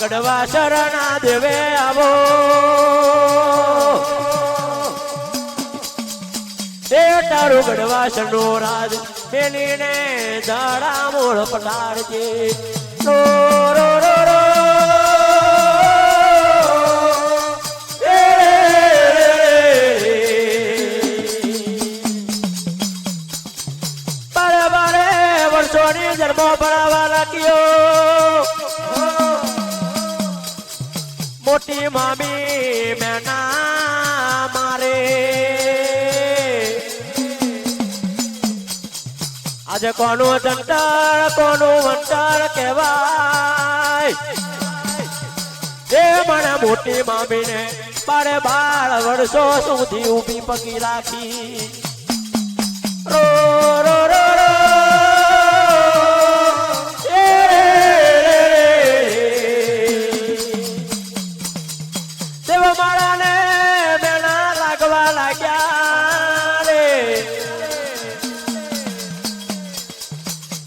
ગઢવા શરણા દેવે આવો એ તારું ગઢવા શરણો રાજ મેલીને દાડા મૂળ પટાડજે રો રો રો રો બારે બારે વર્ષોની જન્મો ભણાવવા લાગ્યો મોટી મામી મેના મારે આજે કોનું જંતર કોનું વંતર કહેવાય એ મને મોટી મામીને 12 વર્ષો સુધી ઊભી પગી રાખી રો રો રો રો દેવ માળાને બેના લાગવા લાગ્યા રે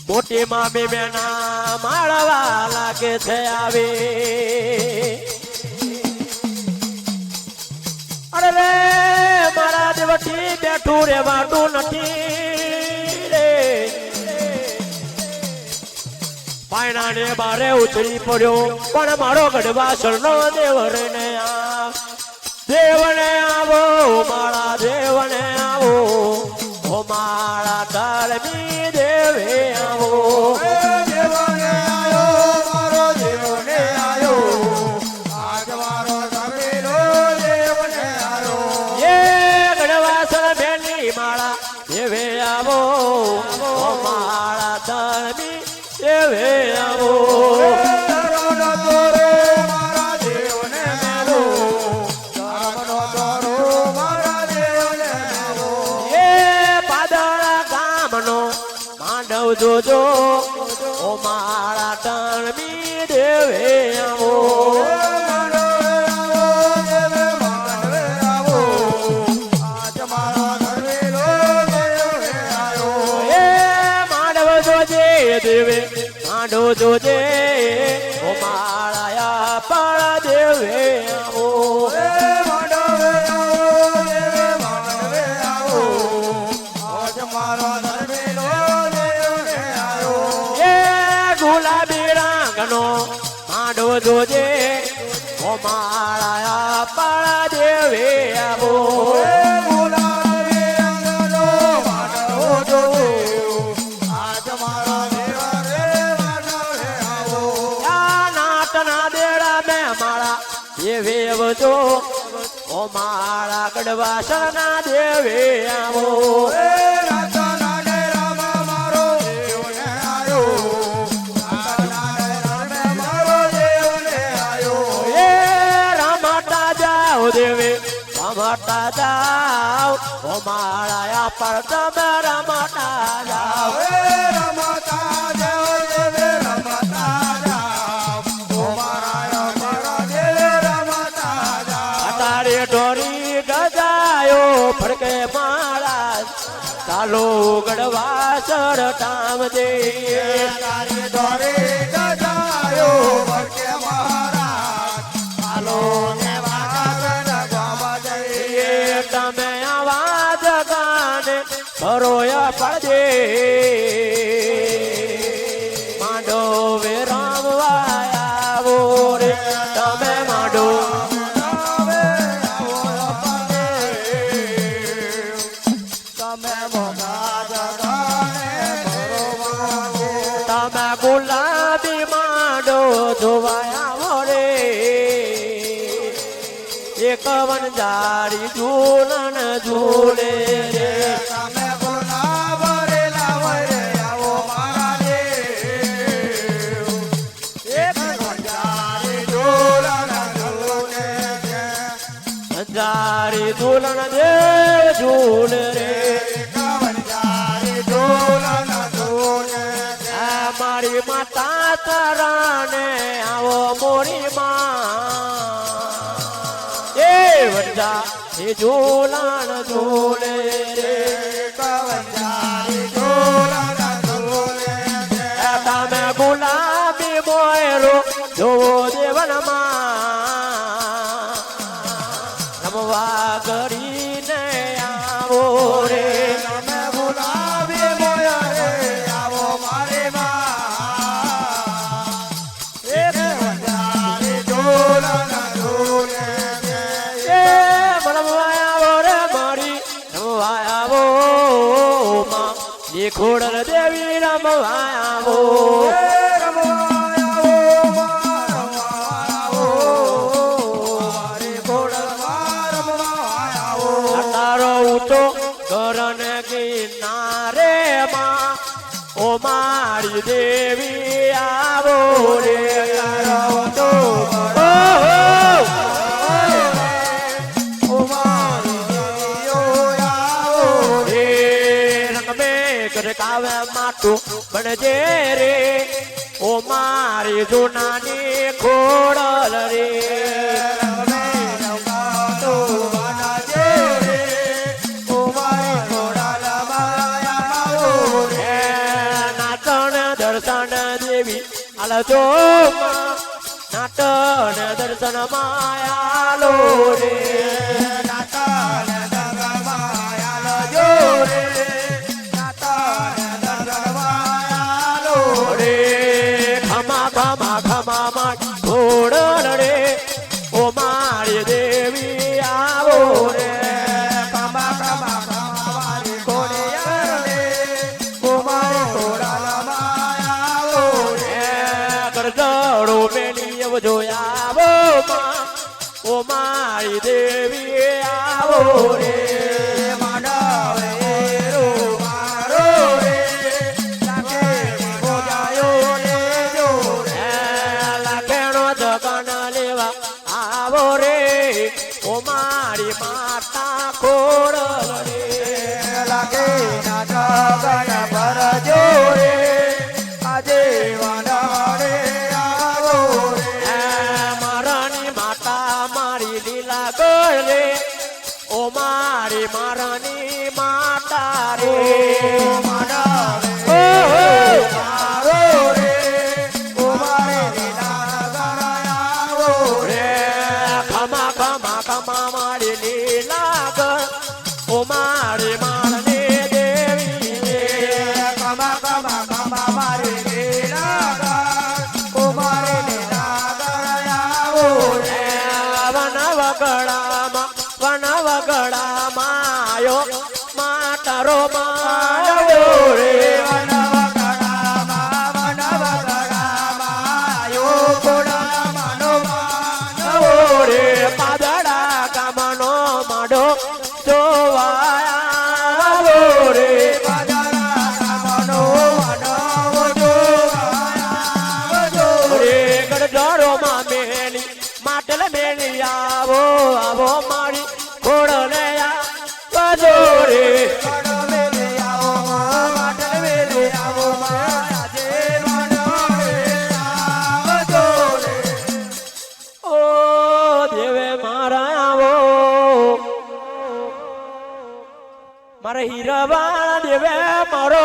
મોટી મામી બેના માળવા લાગે છે આવે અરે રે મારા દેવથી બેઠું રેવાતું નથી રે પાયણાને બારે ઉછળી પડ્યો પણ મારો ગઢવા શરણો દેવને દેવને આવો મારા દેવને આવો ઓ મારા ધર્મી દેવે આવો દેવને આયો મારો દેવને આયો આજ મારો ધર્મીનો દેવને આયો એ ગઢવા શરણની માળા દેવે આવો ઓ મારા ધર્મી દેવે આવો જોજો ઓ મારા ધર્મી દેવે આવો એ માંડવ જોજે દેવે માંડો જોજે ઓ મારા પાળા દેવે આવો માંડો જોજે ઓ માળા પાળા દેવે આવો નાટના દેડા મેં માળા દેવે આવજો ઓ માળા ગઢવા શરણા દેવે આવો દેવે રમતા જાઓ ઓ માળા પર તમે રમતા જાઓ રમતા જાઓ દેવે રમતા જાઓ ઓ મારા પર દેવે રમતા જાઓ તારે ઢોરી ગજાયો ફડકે માળા ચાલો ગઢવા સરટામ દે તારે ઢોરી ગજાયો ફડકે માળા ચાલો તમે આવાજ ગાને ભરોયા પડે માંડો વે રામવા આવો રે તમે માંડો તમે તમે ગુલાબી માંડો ધોવાયા રે એક વનજારી ઝૂલન ઝૂલે રે તમે ગુલાબ રે લાવો રે આવો મારા દેવ એક વનજારી ઝૂલન ઝૂલે વનજારી ઝૂલન દેવ ઝૂલ રે એક વનજારી ઝૂલન ઝૂલે મારી માતા તારાને આવો મોરી માં વનજા એ ઝૂલણ ઝૂલે રે વનજારી ઝૂલન ઝૂલે તમે ગુલાબી મોયરો જોવો દેવન ખોડલ દેવી રમવા આવો તારો ઊંચો કરણ કિનારે માં ઓ મારી દેવી આવો રે તારો ઊંચો કાવે માટું બનજે રે ઓ મારી જૂનાની ખોડલ રે નાટણ દર્શન દેવી આલજો નાટણ દર્શન માયાલો રે ખોડલ રે ઓ મારી દેવી આવો રે કરજડો મેલી આવજો આવો ઓ મારી દેવી આવો રે ઓ મારી માતા ખોડલ રે લાગે ના જગન પર જોરે આજે વાડાડે આવો રે મારાની માતા મારી લીલા કરે ઓ મારી મારાની માતા રે મારા માતારો માયો રે રે પાદડા કામનો માડો જોવાયો રે રે ગઢડો માં મેલી માટલ મેલી આવો આવો મારી ખોડલ આવો રે મારા હીરાવાળા દેવે મારો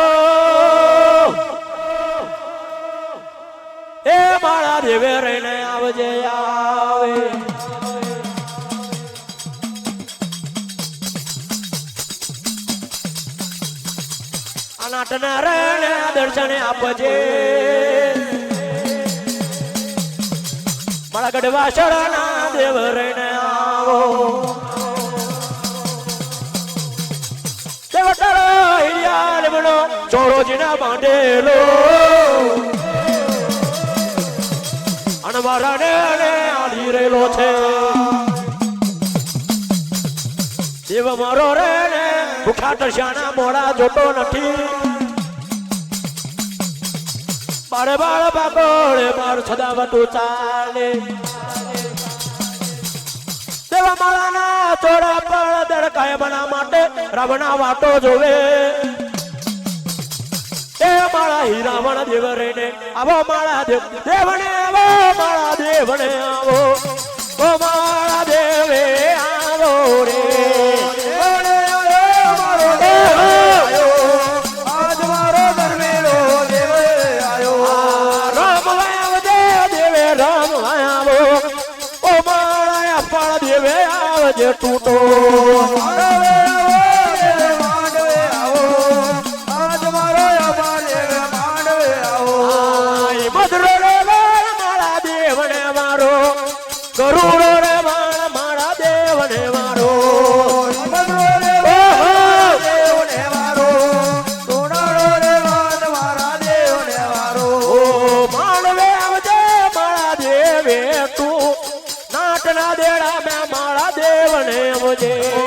એ મારા દેવે રહીને આવજે આવે અનાટના રહીને દર્શન આપજે મારા ગઢવા શરણા દેવ રહીને આવો ચોરોજીના બાંધેલો અણવારાને આધી રહેલો છે દેવ મારો રે ને ભૂખા તરસ્યાના મોડા જોતો નથી બાળે બાળ પાકોડે માર સદાવતું ચાલે દેવા માળાના ચોરા પર દડકાય બના માટે રાવણા વાટો જોવે એ માળા હીરાવણ દેવ રહીને આવો માળા દેવ દેવને આવો માળા દેવને આવો ઓ માળા દેવે આવો રે આજ મારો ધર્મેલો દેવ આયો રામ આવજે દેવે રામ આવો ઓ માળા પાળ દેવે આવજે તૂટો ગરુડો રે મારા દેવને મારો દેવને મારો ગરુડો રે છે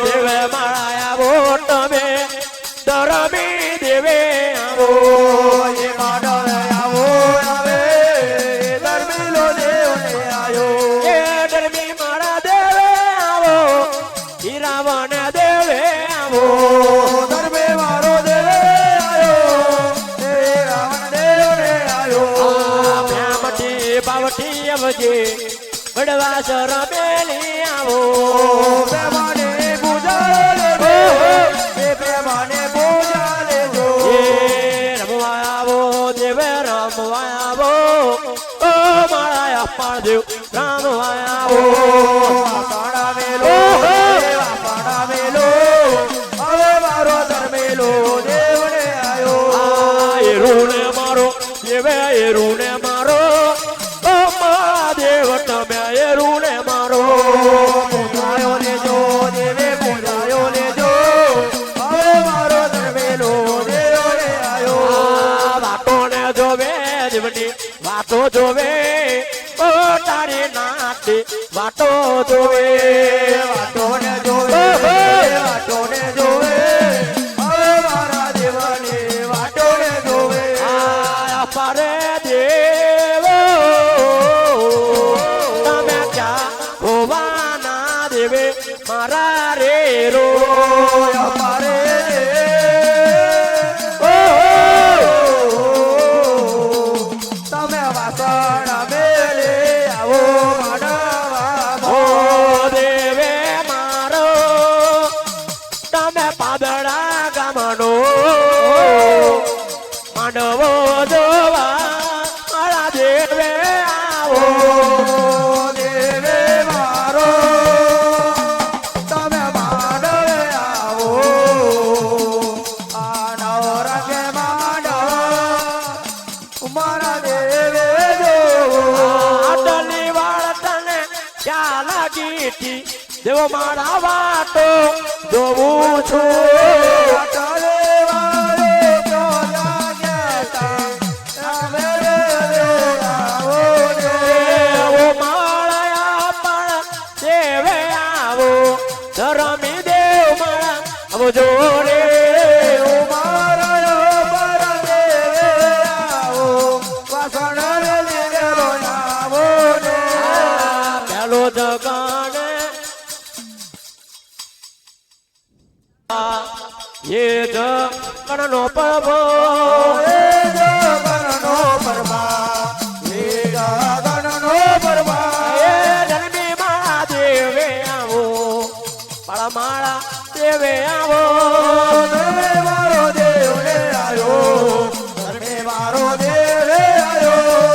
દેવે મારા આવો તમે ધરમી દેવે આવો એ ધરમી મારા દેવે આવો હીરાવન દેવે આવો બ્યામટી બાવટી અવજે બડવા શરમેલી આવો એ રમવા આવો દેવે રમવા આવો ઓ મારા અપાણ દેવ રમવા આવો એરુને મારો દેવે એરુને મારો ઓ મહાદેવ તમે એરુને મારો વાતોને જોવે જીવની વાતો જોવે ઓ તારી નાતી વાતો જોવે પારે દેવો તમે ક્યાં હોવાના દેવે મારા રે રો તમે વાસણ મેલે આવો ઓ દેવે મારો તમે પાદળા ગામનો માંડવો જોવા મારા દેવે આવો દેવે મારો તમે માંડવે આવો આ નવરંગે માંડવ મારા દેવે આટલી વાળતને ક્યાં લાગી દેવો મારા વાતો જોઉં છું એવો માળા પણ દેવે આવો ધરમી દેવ મારા આવો જોડે પેલો જગાને એ જગણનો પ્રભો એ ધર્મી માળા દેવે આવો માળા દેવે આવો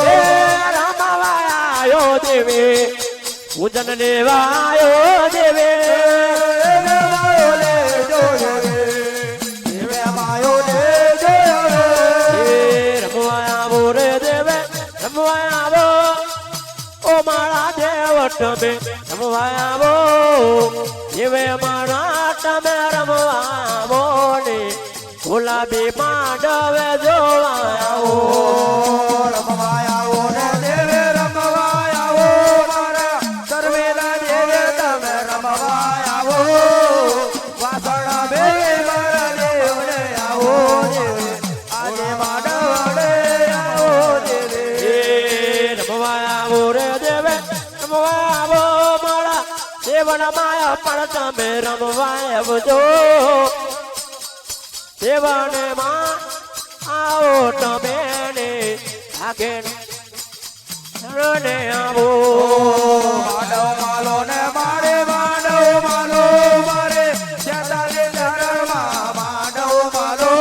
એ રમાવાયો દેવે પૂજન દેવાયો દેવે રમવાયા રે દેવે રમવાયા ઓ મારા દેવ તમે રમવાયા દેવે મારા તમે રમવાવો ને ગુલાબી માંડવે જોવાયા દેવન માયા પણ તમે રમવા આવજો દેવન માં આવો તમે ને આગે ને આવો માલો ને મારે માંડવ માલો મારે જતાને ચરણમાં માંડવ માલો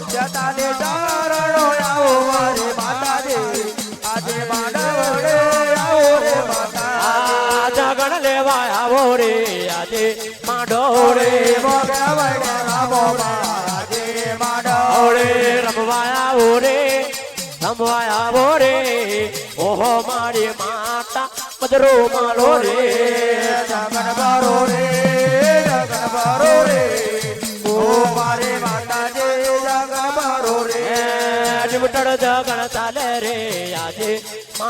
જતાને ચરણો આવો મારે માતાજી આજે માંડવ રે આવો રે માતા આ જગણ લેવા આવો રે આજે માંડો રે ભગવડે રામો આજે માંડવ રે રમવા આવો રે રમવા આવો રે ઓહો મારી માતા મદરો માલો રે જગન બારો રે ઓ મારે માતાજી જગન બારો રે જીવટડ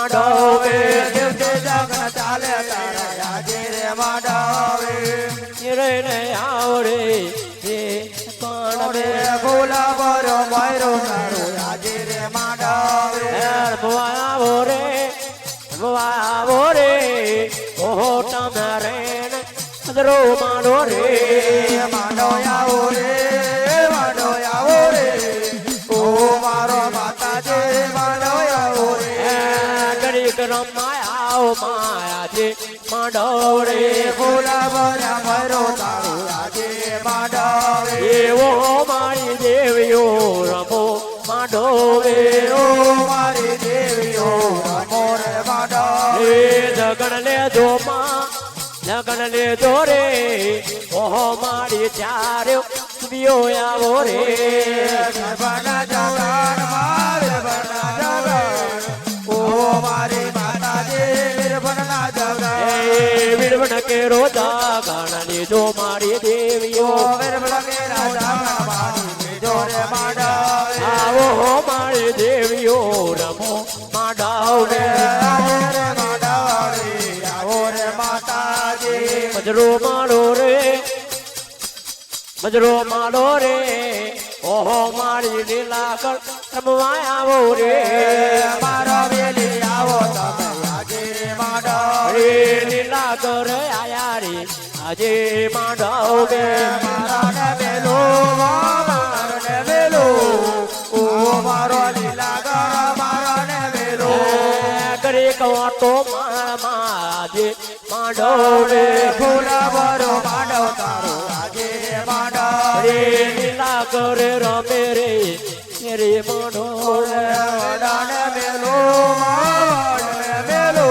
માંડવે દિવસે જગન ચાલે તારા આજે રે માંડવે રહીને આવરે એ પણ ફૂલા ભરો ભૈરો તારો આજે રે માંડવે આવો રે ઓહો તમારે મજરો માનો રે માંડો આવો રે ઓ મારો માતાજી માંડો આવો રે ગરીક રમાયા માયાજી માંડો રે ફૂલા ભરા ભૈરો તારો આજે માંડવે એવો મારી દેવીઓ રમો માંડો રે ઓ મારી દેવીઓ રમો રે માંડવે એ જગણ લેજો માં જગણ લેજો રે ઓહો મારી ચાર્યો દિયો આવો રે ગરબાના જગણ મારે બના જગણ ઓ મારી માતાજી વીરબનના જગણ એ વિડવણ કે રોજા ગણ લેજો મારી દેવીઓ વીરબન કે રાજા મારી જોરે માંડવે આવો હો મારી દેવીઓ રમો માંડવ રે રે માંડવે આવો રે માતાજી મજરો મારો રે મજરો મારો રે ઓહો મારી લીલા કર રમવા આવો રે મારો વેલી આવો તમે આજે રે માંડવે રે લીલા કર આયા રે આજે માંડવ રે મારા ને વેલો મારો ને વેલો ઓ મારો લીલા ગર મારો ને વેલો કરે કવાટો માજે માંડવ રે ફૂલા ભરો માંડવ તારો આજે રે માંડવે રે લીલા કરે રમે રે રે માંડવ રે દાને મેલો મારને મેલો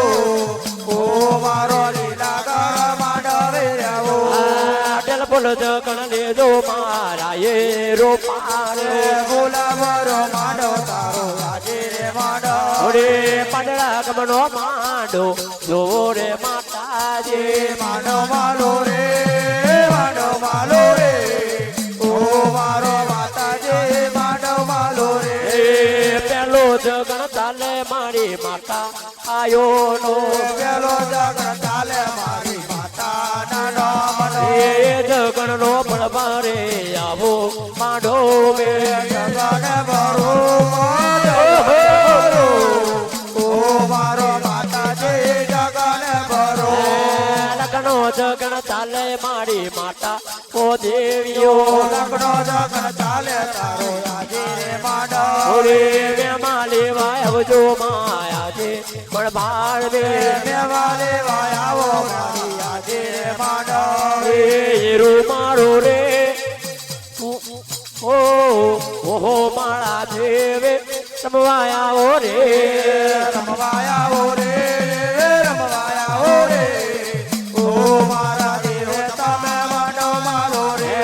ઓ મારો લીલા ગર માંડવે આવો આટલ બોલ જગણ લેજો મારા એ રોપારે ફૂલા ભરો માંડવ તારો આજે રે માંડવે રે પાંદડા ગમનો માંડો જોવો રે માતાજી માંડો માલો રે ઓ મારો માતાજી માંડો માલો રે એ પેલો જગણ ચાલે મારી માતા આયો નો પેલો જગન ચાલે મારી માતાના નામનો એ જગણ નો પડવારે આવો માંડો મે જગન ભરો માંડો ઓ મારો માતાજી જગન ભરો લગનો જગણ ચાલે મારી માતા ઓ દેવીઓ લગ્નો જગન ચાલે તારો આજે રે માંડો ઓરે મેમાં લેવા આવજો માયા છે પણ બાળ રે મેવાલે વાયાવો મારી આજે રે માંડો હીરો મારો રે ઓ ઓહો માળા દેવે સમવાયા ઓ રે રમવાયાવો રે ઓ મારા દેવ તમે માંડો મારો રે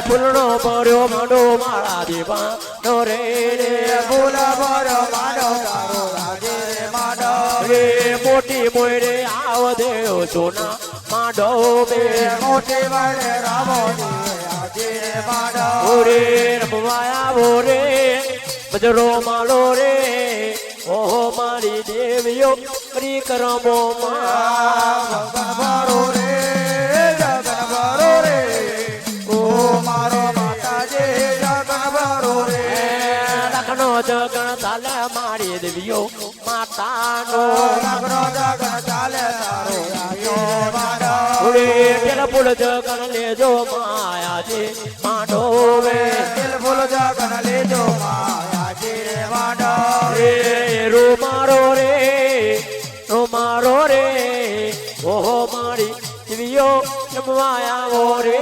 ફૂલનો પડ્યો માંડો માળા દેવા નો રે રે ફૂલા ભરો માંડો તારો આજે રે માંડો રે મોટી મોયરે આવ દેવ સોના માંડો બે મોટી વડે રામો આજે રે માંડો ઓરે રમવાયા ઓ રે બજરો માલો રે ઓહો મારી દેવીઓ પરિક્રમો માં જગન ભરો રે ઓ મારો માતાજી જગન ભરો રે લખનો જગણ ચાલે મારી દેવીઓ માતાનો લગ્નો જગન ચાલે તારો આજે માંડો ઓરે પેલા ફૂલ જગણ લેજો માયા છે માંડો વે દિલ ફૂલ જગન લેજો માયા જે રે માંડો રે રો મારો રે ઓહો મારી દેવીઓ રમવાયા ઓ રે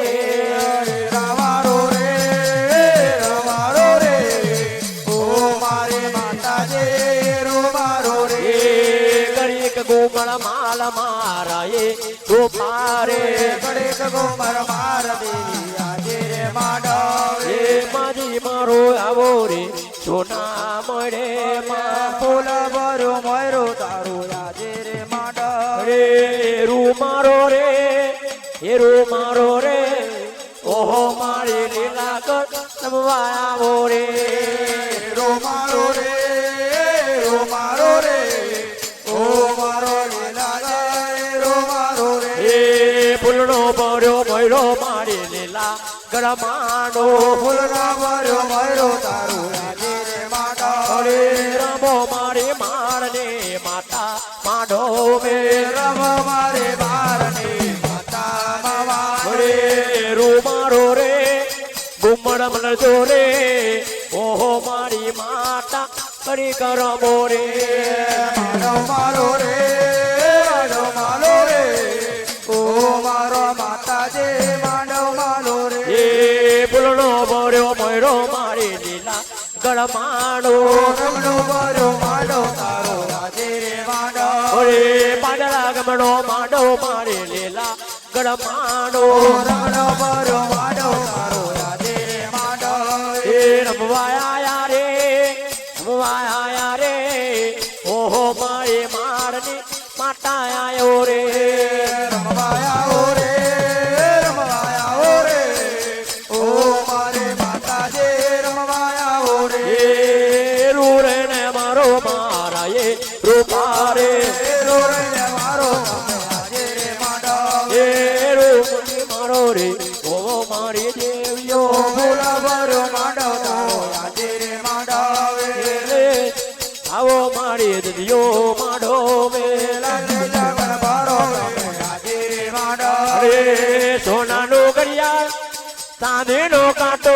રમારો રે ઓ મારી માતાજી રમારો રે ગરીક ગોમળ માલ મારા એ ગોપારે ગણેશ ગોમર માર દેવી આજે રે માંડો એ માજી મારો આવો રે સોના મળે માં ફૂલ ભરો મોયરો તારો આજે રે માંડો રે રૂ મારો રે એ રૂ મારો રે ઓહો મારી લીલા કર રમવા આવો રે રોમારો રે મોયરો મારી લીલા ગરમાનો ફૂલનો ભર્યો મયરો તારું આજે રે માંડો અરે રમો મારી મારને માતા માંડો મે રમ મારે બારને માતા માવા અરે રૂમારો રે ગુમડ મલજો રે ઓહો મારી માતા કરી કરમો રે મારો મારો રે મારો માલો રે ઓ મારો માતાજી માંડો માલો રે એ ફૂલનો ભર્યો મોયરો મારી લીલા ગરમાનો રમણો ભર્યો માંડો તારો આજે રે માંડો અરે પાંદડા ગમણો માંડો મારી લીલા ગરમાનો રમણો ભર્યો માંડો તારો આજે રે માંડો એ રમવાયા રે રમવાયા રે ઓહો મારી મારની માતા આયો રે રમવાયા ઓ રે રમવાયા ઓ રે ઓ મારે માતાજી રમવાયા ઓ રે એ રૂરે ને મારો મારા એ રૂપા રે રો રે મારો આજે રે માંડો એ રૂપની મારો રે ઓહો મારી દેવીઓ ફૂલા ભર્યો માંડો તારો આજે રે માંડો રે આવો મારી દીયો માડો મેલા જગન ભરો આજે રે માંડો અરે સોનાનો ઘડિયાળ ચાંદીનો કાંટો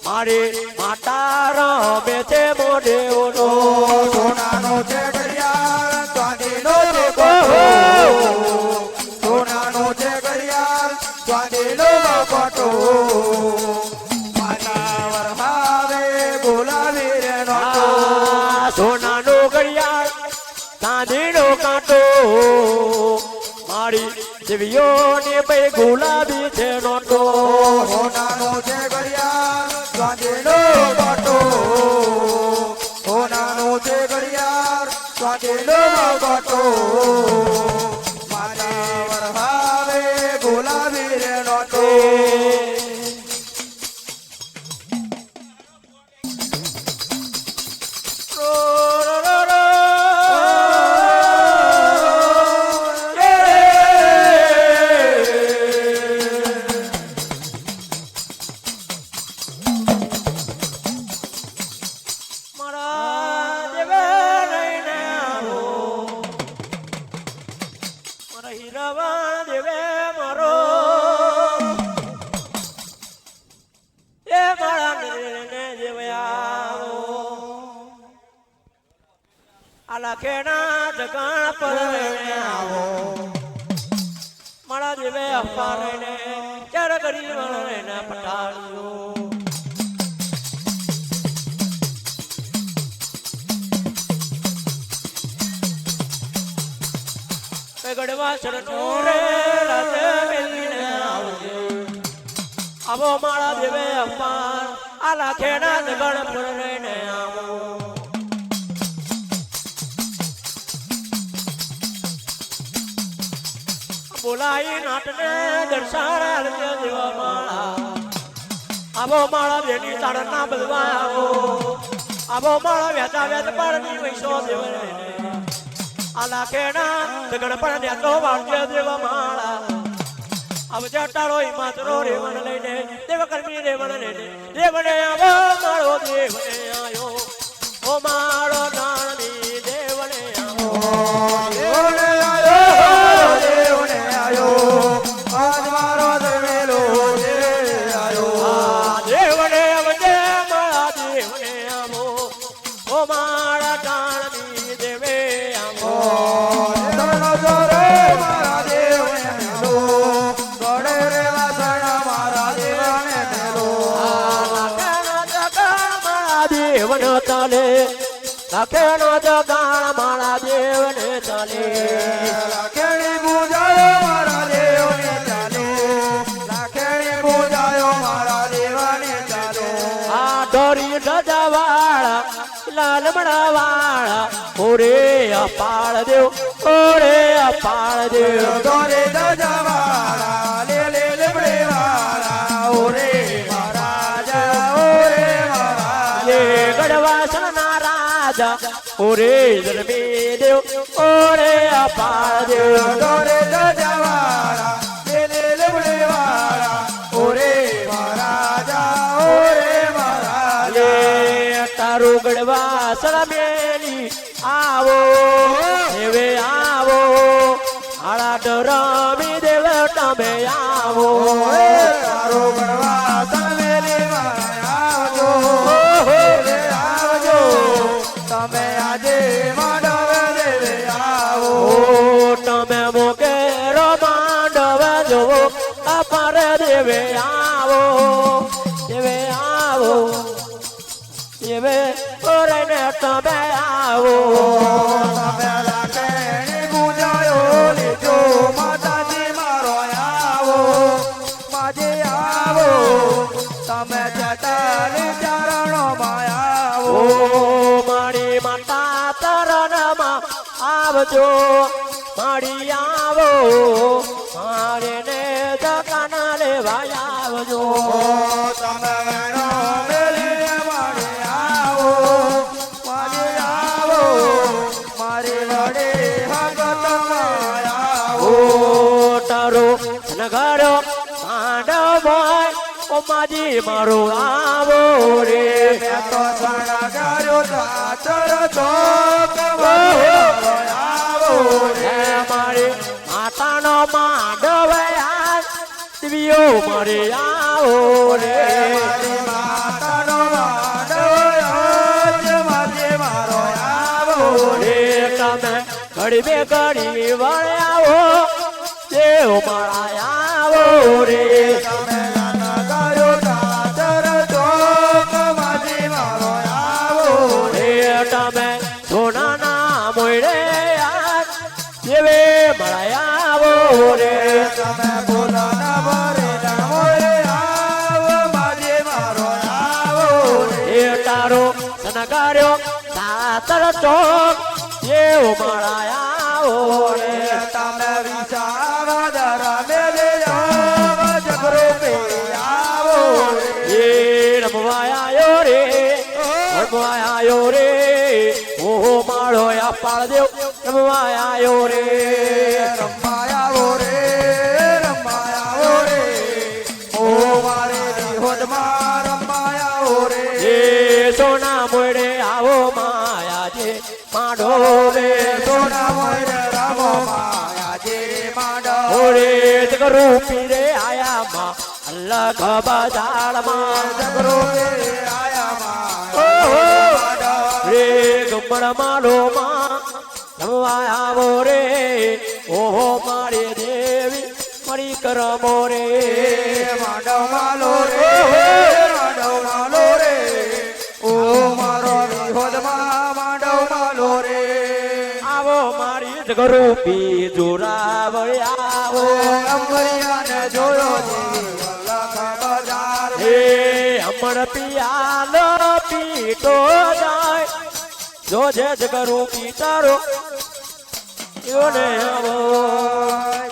મારી માતા રમે છે મોઢેઓનો સોનાનો છે ઘડિયાળ ચાંદીનો છે કોઠો સોનાનો છે ઘડિયાળ ચાંદીનો કોઠો માતા વરહાવે બોલાવી રે નોટો આ સોનાનો ઘડિયાળ ચાંદીનો કાંટો મારી દેવીઓને પે ગુલાબી છે નોટો સોનાનો છે ઘડિયાળ ચાંદીનો કોઠો સોનાનો છે ઘડિયાળ ચાંદીનો કોઠો માતા વરહાવે બોલાવી રે નોટો મારા દેવે રહીને આવો મારા હીરાવા દેવે મારો એ મારા ને દેવે આવો આલા કેના જગણ પર રહીને આવો મારા દેવે અપ્પા રહીને ચાર ગરીબ રહીને પટાળ્યો ગડવા શરણો રે રાતે મેલીને આવજે આવો મારા દેવે અપાર આલા ખેડા ગણ પર રહીને આવો બોલાઈ નાટને દર્શાર દેવા માળા આવો મારા બેની તાળના બદવા આવો આવો મારા વેચા વેચ પાડની વૈસો દેવ રહીને આલા કેના ગણપણ ને તો વાળજે દેવા માળા અબ જટાળો હિમાચરો રેવણ લઈને દેવ કર્મી રેવણ લઈને દેવને આવો મારો દેવને આયો ઓ મારો નાની દેવને આવો દેવને આયો દેવને આયો આજ મારો દેવેલો દેવને આયો આ દેવને આવજે મારા દેવને આવો ઓ મારા નાની દેવે આવો દેવનો જોરે મારા દેવને મેલો ગોડે રે વાસણા મારા દેવને મેલો દેવન ચાલે લખેનો જગાણ મારા દેવને ચાલે લાખેણી પૂજાયો મારા દેવને ચાલો લાખેણી પૂજાયો મારા દેવને ચાલો આ ડોરી ધજાવાળા લાલમણા વાળા ઓરે અપાળ દેવ ઓરે અપાળ દેવ દોરે દજાવાળા લે લે લેબડે વાળા ઓરે મહારાજા ઓરે મહારાજા ગઢવાસણ ના રાજા ઓરે જન્મી દેવ ઓરે અપાર દેવ દોરે દજાવાળા દેલે લબડે વાળા ઓરે મહારાજા ઓરે મહારાજા તારું ગડવા સળમેલી આવો દેવે આવો આળા ડરમી દેવ તમે આવો તારો ગણવા સમેલી આવજો દેવે આવજો તમે આજે માંડવ દેવે આવો તમે મોકે માંડવ જોવો અપાર દેવે આવો દેવે આવો દેવે ઓરે ને તમે આવો તમે લાખેણી ગુંજાયો લેજો માતાજી મારો આવો માજે આવો તમે જટાલી ચરણોમાં આવો મારી માતા તરણમાં આવજો મારી આવો મારે ને જગાના લેવા આવજો તમે વેણો મેલીને મારે આવો માજે આવો મારી વડે ભગતમાં આવો તારો નગાડો માંડવમાં ઓ માજી મારો આવો રે તો શણગાર્યો ચાચર ચોક આવો હે મારી માતાનો માંડવ દિવ્યો મારે આવો રે મારી માતાનો માંડવ માજે મારો આવો રે તમે ઘડી બે ઘડી વળ્યાવો દેવ મારા આવો રે તમે શણગાર્યો ચાચર ચોક માજે મારો આવો રે તમે સોનાના મોયડે દેવે મારા આવો રે તમે બોલાના ભરે મોરે આવો માજે મારો આવો એ તારો સનગાર્યો સાતર ચોક દેવ મારા આવો રે તમે વિચાર મેલે આવો જગરો પે આવો એ રમવાયો રે રમવાયો રે ઓહો માળો આ પાળ દેવ રમવાયો રે રમાયા રે ઓ મારે વિહોદમાં રમાયા રે એ સોના મોડે આવો માયા છે માડો રે સોના મોર રામો માયા જે માંડો ઓરે જગરૂપી રે આયા માં અલ્લાહ બજારમાં જગરો પે આયા માં ઓહો માંડો રે ગમણ માડો માં રમવા આવો રે ઓહો મારી દેવી મરી કરમો રે માંડો માલો રે ઓ મારો વિહોદમાં માંડો માલો રે આવો મારી જગરૂપી જોરાવળી આવો અંબરિયાને જોયો દેવી અલ્લાહ બજાર હે અમર પિયાલો પીટો જાય જોજે જગરૂપી તારો યોને આવો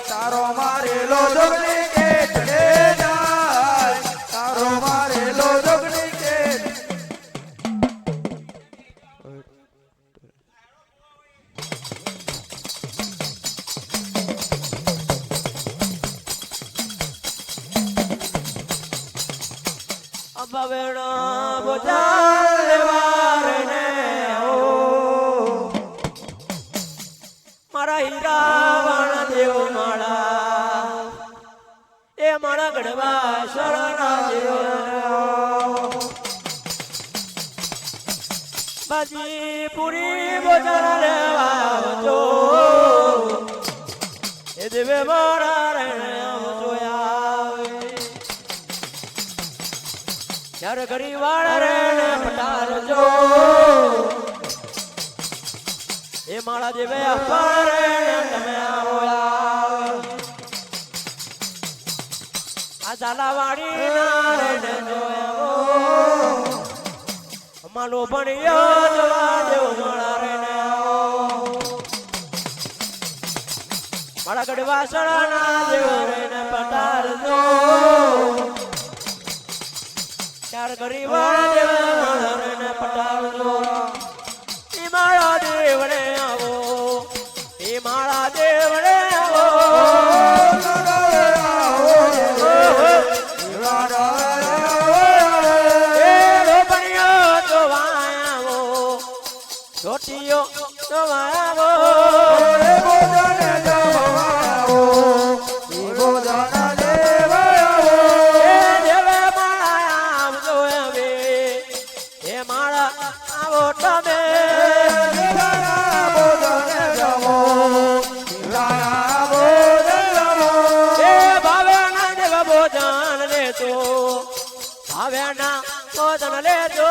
તારો મારેલો જોગણી કે ચડે જાય તારો મારેલો જોગણી કે અબવેણા બોજાર વારને ઓ મારા હીરાવણ દેવ માળા એ મારા ગઢવા શરણા દેવ બાજી પૂરી બોજાર લેવા આવજો એ દેવે મારા રે આવજો આવે यार गरी वाला रे पटार जो ए माला देवे अपार रे तमे आवला आ जाला वाड़ी ना रे जो અમારો ભણ્યો જવા દેવ માળા રે ને માળા ગઢવા સળાના દેવ રે ને પટાર જો ચાર ગરીબ દેવ માળા રે ને પટાર જો ઈ માળા ભાવેના ભોજન લેજો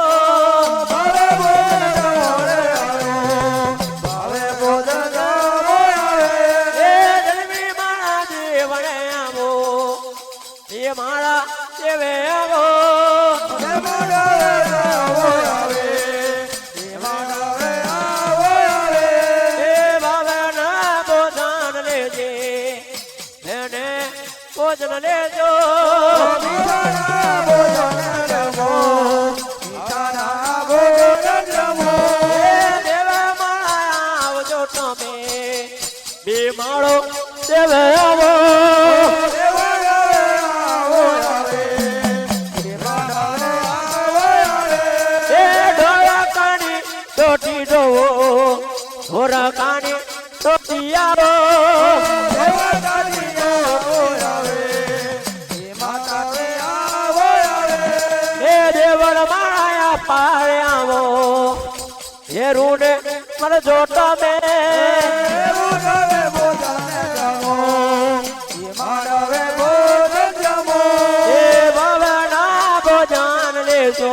ભાવે ભોજન જમો રે આવ્યો ભાવે ભોજન જમો આવે એ જન્મી મારા જીવને આવો એ મારા દેવે આવો ને મોડાવે આવો આવે એ મોડાવે આવો આવે એ ભાવેના ભોજન લેજે એને ભોજન લેજો મીઠાના ભોજન જમો મીઠાના ભોજન જમો એ દેવા માળા આવજો તમે બે માળો દેવે આવો દેવાળાવે આવો આવે દેવાળાવે આવો આવે એ ડોળા કાની ટોટી ડોવો ધોરા કાની ટોટી આવો દેવાદાની આવો આવે એ માતાવે આવો આવે એ દેવળ માળા પારે આવો એ રૂને મને જોતા મે દેવાળાવે ભોજન જમો એ માળાવે ભોજન જમો એ ભવના ભોજન લેજો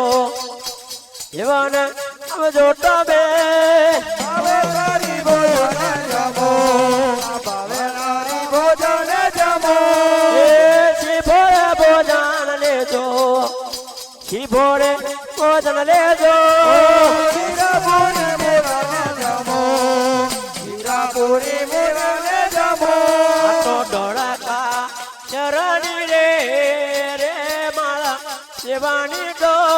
એવાને અમે જોતા મે ભાવે તારી ભોજન જમો ભાવે તારી ભોજન જમો એ શિભોરે ભોજન લેજો શિભોરે ભોજન લેજો હીરાપુરી મોરને જમો હીરાપુરી મોરને જમો આ તો ડોળાકા ચરણી રે માળા સેવાની ડોળ